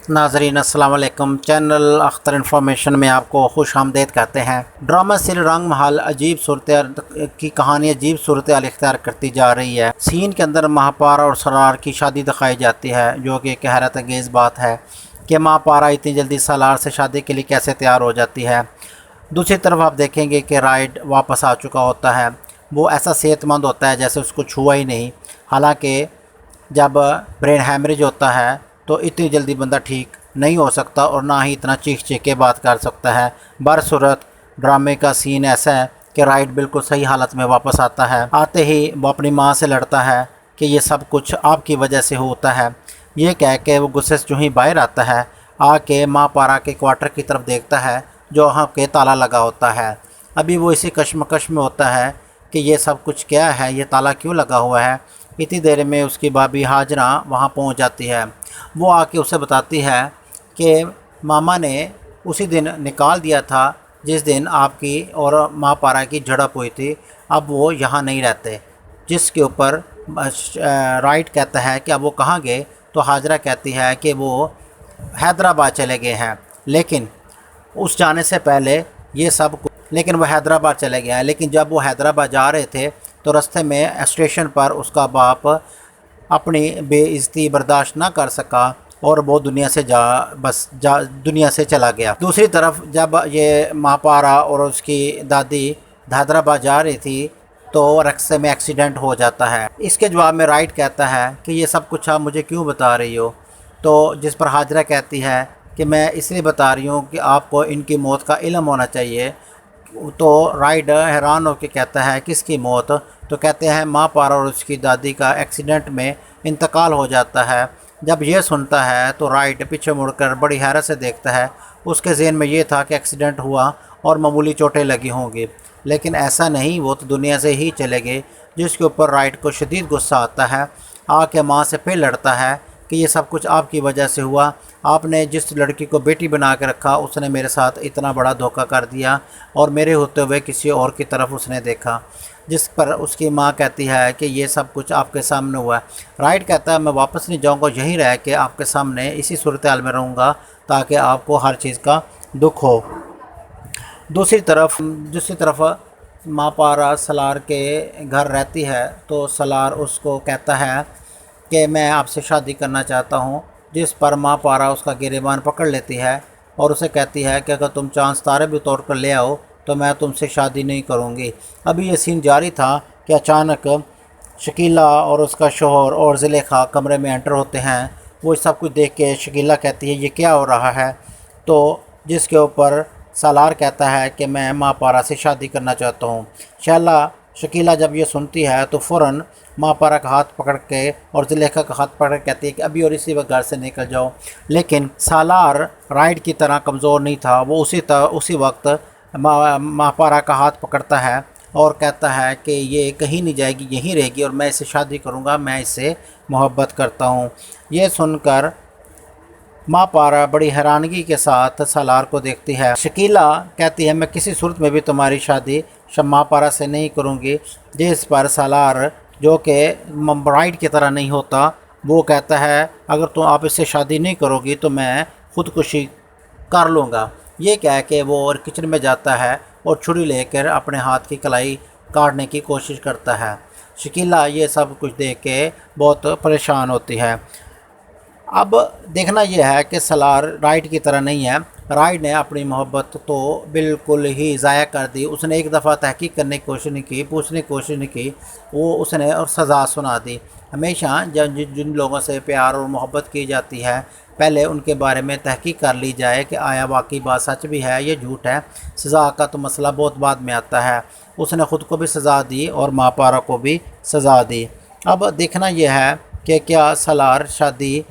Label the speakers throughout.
Speaker 1: नाजरीन अस्सलाम वालेकुम। चैनल अख्तर इन्फॉर्मेशन में आपको खुश आमदेद कहते हैं। ड्रामा सीरियल रंग महल अजीब सूरत की कहानी अजीब सूरत इख्तियार करती जा रही है। सीन के अंदर महापारा और सलार की शादी दिखाई जाती है, जो कि एक हैरत अंगेज़ बात है कि महापारा इतनी जल्दी सलार से शादी के लिए कैसे तैयार हो जाती है। दूसरी तरफ आप देखेंगे कि राइड वापस आ चुका होता है। वो ऐसा सेहतमंद होता है जैसे उसको छुआ ही नहीं। हालांकि जब ब्रेन हैमरेज होता है तो इतनी जल्दी बंदा ठीक नहीं हो सकता और ना ही इतना चीख चीख के बात कर सकता है। बरसूरत ड्रामे का सीन ऐसा है कि राइड बिल्कुल सही हालत में वापस आता है। आते ही वो अपनी माँ से लड़ता है कि ये सब कुछ आपकी वजह से होता है। ये कह के वो गुस्से से जो ही बाहर आता है, आके माँ पारा के क्वार्टर की तरफ देखता है जो वहाँ के ताला लगा होता है। अभी वो इसी कश्मकश में होता है कि ये सब कुछ क्या है, ये ताला क्यों लगा हुआ है। इतनी देर में उसकी भाभी हाजरा वहाँ पहुँच जाती है। वो आके उसे बताती है कि मामा ने उसी दिन निकाल दिया था जिस दिन आपकी और माँ पारा की झड़प हुई थी। अब वो यहाँ नहीं रहते। जिसके ऊपर राइट कहता है कि अब वो कहाँ गए, तो हाजरा कहती है कि वो हैदराबाद चले गए हैं। लेकिन उस जाने से पहले ये सब लेकिन वह हैदराबाद चले गया है। लेकिन जब वो हैदराबाद जा रहे थे तो रास्ते में स्टेशन पर उसका बाप अपनी बेइज्जती बर्दाश्त ना कर सका और वो दुनिया से दुनिया से चला गया। दूसरी तरफ जब ये महापारा और उसकी दादी हैदराबाद जा रही थी तो रास्ते में एक्सीडेंट हो जाता है। इसके जवाब में राइट कहता है कि ये सब कुछ आप मुझे क्यों बता रही हो। तो जिस पर हाजरा कहती है कि मैं इसलिए बता रही हूँ कि आपको इनकी मौत का इल्म होना चाहिए। तो राइड हैरान होकर कहता है किसकी मौत। तो कहते हैं माँ पारा और उसकी दादी का एक्सीडेंट में इंतकाल हो जाता है। जब ये सुनता है तो राइड पीछे मुड़कर बड़ी हैरत से देखता है। उसके ज़हन में ये था कि एक्सीडेंट हुआ और मामूली चोटें लगी होंगी, लेकिन ऐसा नहीं, वो तो दुनिया से ही चले गए। जिसके ऊपर राइड को शदीद गुस्सा आता है। आके माँ से फिर लड़ता है कि ये सब कुछ आपकी वजह से हुआ। आपने जिस लड़की को बेटी बना के रखा उसने मेरे साथ इतना बड़ा धोखा कर दिया और मेरे होते हुए किसी और की तरफ उसने देखा। जिस पर उसकी माँ कहती है कि ये सब कुछ आपके सामने हुआ है। राइट कहता है मैं वापस नहीं जाऊँगा, यहीं रह के आपके सामने इसी सूरत हाल में रहूँगा ताकि आपको हर चीज़ का दुख हो। दूसरी तरफ माँ पारा सलार के घर रहती है तो सलार उसको कहता है कि मैं आपसे शादी करना चाहता हूँ। जिस पर माँ पारा उसका गिरेबान पकड़ लेती है और उसे कहती है कि अगर तुम चांद तारे भी तोड़ कर ले आओ तो मैं तुमसे शादी नहीं करूँगी। अभी ये सीन जारी था कि अचानक शकीला और उसका शोहर और ज़ुलेखा कमरे में एंटर होते हैं। वो सब कुछ देख के शकीला कहती है ये क्या हो रहा है। तो जिसके ऊपर सालार कहता है कि मैं माँ पारा से शादी करना चाहता हूँ। शकीला जब ये सुनती है तो फ़ौरन माँ पारा का हाथ पकड़ के और ज़ुलेखा का हाथ पकड़ के कहती है कि अभी और इसी वक्त घर से निकल जाओ। लेकिन सालार राइड की तरह कमज़ोर नहीं था। वो उसी वक्त माँ पारा का हाथ पकड़ता है और कहता है कि ये कहीं नहीं जाएगी, यहीं रहेगी और मैं इससे शादी करूँगा, मैं इससे मोहब्बत करता हूँ। ये सुनकर माँ पारा बड़ी हैरानगी के साथ सालार को देखती है। शकीला कहती है मैं किसी सूरत में भी तुम्हारी शादी माँ पारा से नहीं करूँगी। जिस पर सालार, जो कि राइड की तरह नहीं होता, वो कहता है अगर तुम आप इससे शादी नहीं करोगी तो मैं ख़ुदकुशी कर लूँगा। ये कह के वो और किचन में जाता है और छुरी लेकर अपने हाथ की कलाई काटने की कोशिश करता है। शकीला ये सब कुछ देख के बहुत परेशान होती है। अब देखना यह है कि सलार राइड की तरह नहीं है। राइड ने अपनी मोहब्बत तो बिल्कुल ही ज़ाया कर दी। उसने एक दफ़ा तहकीक करने की कोशिश नहीं की, पूछने की कोशिश नहीं की, वो उसने और सज़ा सुना दी। हमेशा जब जिन लोगों से प्यार और मोहब्बत की जाती है पहले उनके बारे में तहकीक कर ली जाए कि आया वाकई बात सच भी है, ये झूठ है। सज़ा का तो मसला बहुत बाद में आता है। उसने ख़ुद को भी सज़ा दी और माँ पारा को भी सज़ा दी। अब देखना यह है कि क्या सलार शादी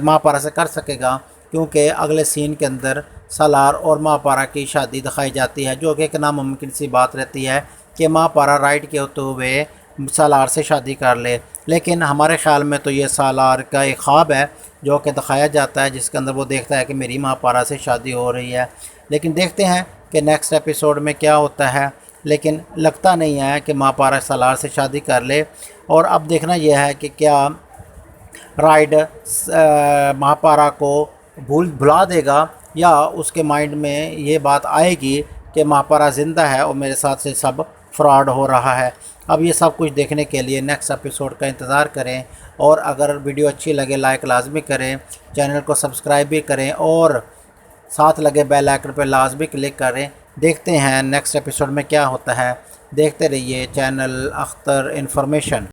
Speaker 1: माँ पारा से कर सकेगा, क्योंकि अगले सीन के अंदर सलार और माँ पारा की शादी दिखाई जाती है, जो कि एक नामुमकिन सी बात रहती है कि माँ पारा राइड के होते हुए सलार से शादी कर ले। लेकिन हमारे ख़्याल में तो ये सलार का एक ख्वाब है जो कि दिखाया जाता है, जिसके अंदर वो देखता है कि मेरी माँ पारा से शादी हो रही है। लेकिन देखते हैं कि नेक्स्ट एपिसोड में क्या होता है। लेकिन लगता नहीं है कि माँ पारा सलार से शादी कर ले। और अब देखना यह है कि क्या राइड महापारा को भुला देगा, या उसके माइंड में ये बात आएगी कि महापरा ज़िंदा है और मेरे साथ से सब फ्रॉड हो रहा है। अब ये सब कुछ देखने के लिए नेक्स्ट एपिसोड का इंतज़ार करें, और अगर वीडियो अच्छी लगे लाइक लाजमी करें, चैनल को सब्सक्राइब भी करें और साथ लगे बेल आइकन पर लाजमी क्लिक करें। देखते हैं नेक्स्ट एपिसोड में क्या होता है। देखते रहिए चैनल अख्तर इन्फॉर्मेशन।